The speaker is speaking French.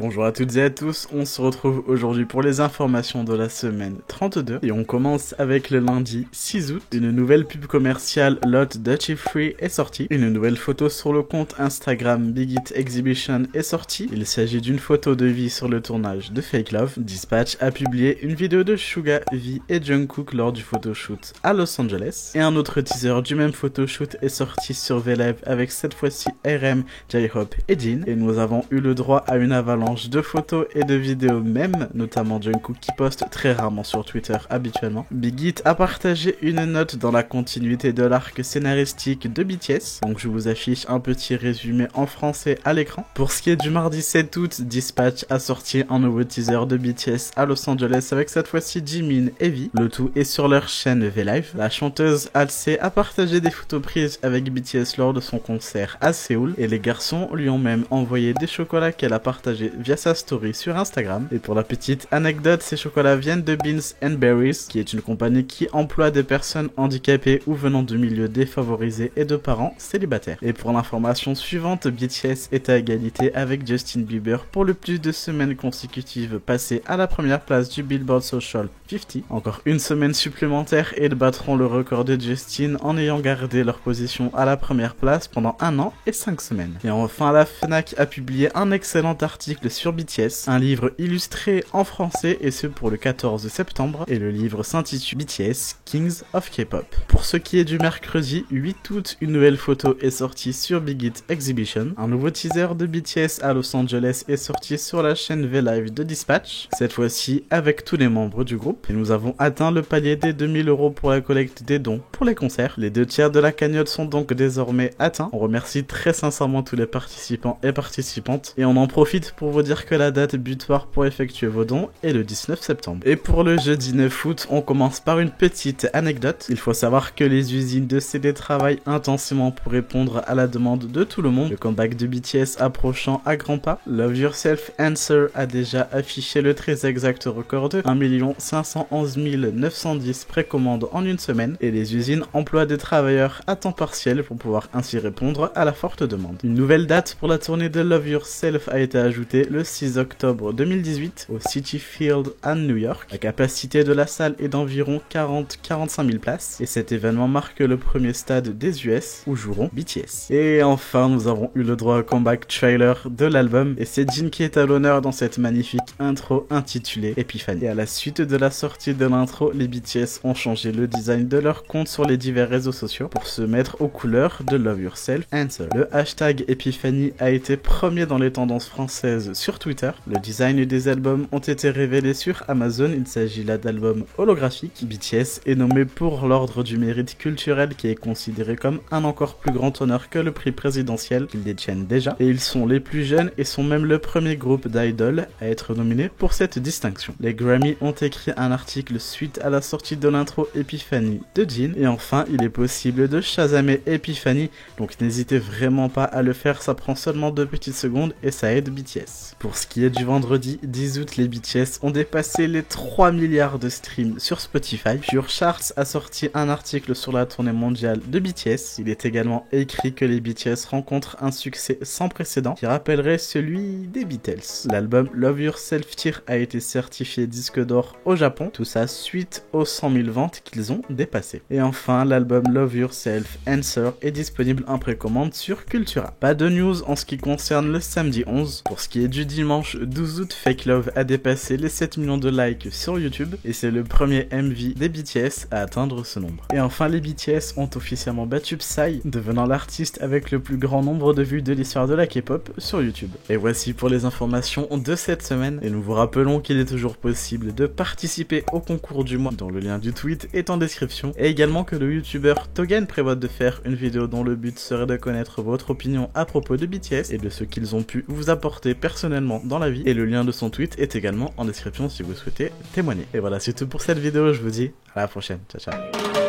Bonjour à toutes et à tous, on se retrouve aujourd'hui pour les informations de la semaine 32 et on commence avec le lundi 6 août. Une nouvelle pub commerciale Lot Duty Free est sortie. Une nouvelle photo sur le compte Instagram Big It Exhibition est sortie. Il s'agit d'une photo de vie sur le tournage de Fake Love. Dispatch a publié une vidéo de Suga, V et Jungkook lors du photoshoot à Los Angeles. Et un autre teaser du même photoshoot est sorti sur VLive avec cette fois-ci RM, J-Hope et Jin. Et nous avons eu le droit à une avalanche de photos et de vidéos même, notamment Jungkook qui poste très rarement sur Twitter habituellement. Big Hit a partagé une note dans la continuité de l'arc scénaristique de BTS, donc je vous affiche un petit résumé en français à l'écran. Pour ce qui est du mardi 7 août, Dispatch a sorti un nouveau teaser de BTS à Los Angeles avec cette fois-ci Jimin et V. Le tout est sur leur chaîne VLive. La chanteuse Halsey a partagé des photos prises avec BTS lors de son concert à Séoul et les garçons lui ont même envoyé des chocolats qu'elle a partagés via sa story sur Instagram. Et pour la petite anecdote, ces chocolats viennent de Beans and Berries, qui est une compagnie qui emploie des personnes handicapées ou venant de milieux défavorisés et de parents célibataires. Et pour l'information suivante, BTS est à égalité avec Justin Bieber pour le plus de semaines consécutives passées à la première place du Billboard Social 50. Encore une semaine supplémentaire et ils battront le record de Justin en ayant gardé leur position à la première place pendant 1 an et 5 semaines. Et enfin, la Fnac a publié un excellent article sur BTS, un livre illustré en français et ce pour le 14 septembre, et le livre s'intitule BTS Kings of K-pop. Pour ce qui est du mercredi 8 août, une nouvelle photo est sortie sur Big It Exhibition. Un nouveau teaser de BTS à Los Angeles est sorti sur la chaîne VLive de Dispatch, cette fois-ci avec tous les membres du groupe. Et nous avons atteint le palier des 2000 € pour la collecte des dons pour les concerts. Les 2/3 de la cagnotte sont donc désormais atteints. On remercie très sincèrement tous les participants et participantes et on en profite pour vous dire que la date butoir pour effectuer vos dons est le 19 septembre. Et pour le jeudi 9 août, on commence par une petite anecdote. Il faut savoir que les usines de CD travaillent intensément pour répondre à la demande de tout le monde. Le comeback de BTS approchant à grands pas, Love Yourself Answer a déjà affiché le très exact record de 1 511 910 précommandes en une semaine et les usines emploient des travailleurs à temps partiel pour pouvoir ainsi répondre à la forte demande. Une nouvelle date pour la tournée de Love Yourself a été ajoutée le 6 octobre 2018 au Citi Field à New York. La capacité de la salle est d'environ 40-45 000 places et cet événement marque le premier stade des US où joueront BTS. Et enfin, nous avons eu le droit au comeback trailer de l'album et c'est Jin qui est à l'honneur dans cette magnifique intro intitulée Epiphany. Et à la suite de la sortie de l'intro, les BTS ont changé le design de leur compte sur les divers réseaux sociaux pour se mettre aux couleurs de Love Yourself Answer. Le hashtag Epiphany a été premier dans les tendances françaises sur Twitter. Le design des albums ont été révélés sur Amazon. Il s'agit là d'albums holographiques. BTS est nommé pour l'ordre du mérite culturel qui est considéré comme un encore plus grand honneur que le prix présidentiel qu'ils détiennent déjà. Et ils sont les plus jeunes et sont même le premier groupe d'idoles à être nominé pour cette distinction. Les Grammy ont écrit un article suite à la sortie de l'intro Epiphany de Jin. Et enfin, il est possible de shazamer Epiphany, donc n'hésitez vraiment pas à le faire, ça prend seulement 2 petites secondes et ça aide BTS. Pour ce qui est du vendredi 10 août, les BTS ont dépassé les 3 milliards de streams sur Spotify. Pure Charts a sorti un article sur la tournée mondiale de BTS. Il est également écrit que les BTS rencontrent un succès sans précédent qui rappellerait celui des Beatles. L'album Love Yourself Tear a été certifié disque d'or au Japon, tout ça suite aux 100 000 ventes qu'ils ont dépassées. Et enfin, l'album Love Yourself Answer est disponible en précommande sur Cultura. Pas de news en ce qui concerne le samedi 11. Pour ce qui est du dimanche 12 août, Fake Love a dépassé les 7 millions de likes sur YouTube et c'est le premier MV des BTS à atteindre ce nombre. Et enfin, les BTS ont officiellement battu Psy, devenant l'artiste avec le plus grand nombre de vues de l'histoire de la K-pop sur YouTube. Et voici pour les informations de cette semaine et nous vous rappelons qu'il est toujours possible de participer au concours du mois dont le lien du tweet est en description et également que le youtubeur Togen prévoit de faire une vidéo dont le but serait de connaître votre opinion à propos de BTS et de ce qu'ils ont pu vous apporter personnellement dans la vie et le lien de son tweet est également en description si vous souhaitez témoigner. Et voilà, c'est tout pour cette vidéo, je vous dis à la prochaine, ciao ciao.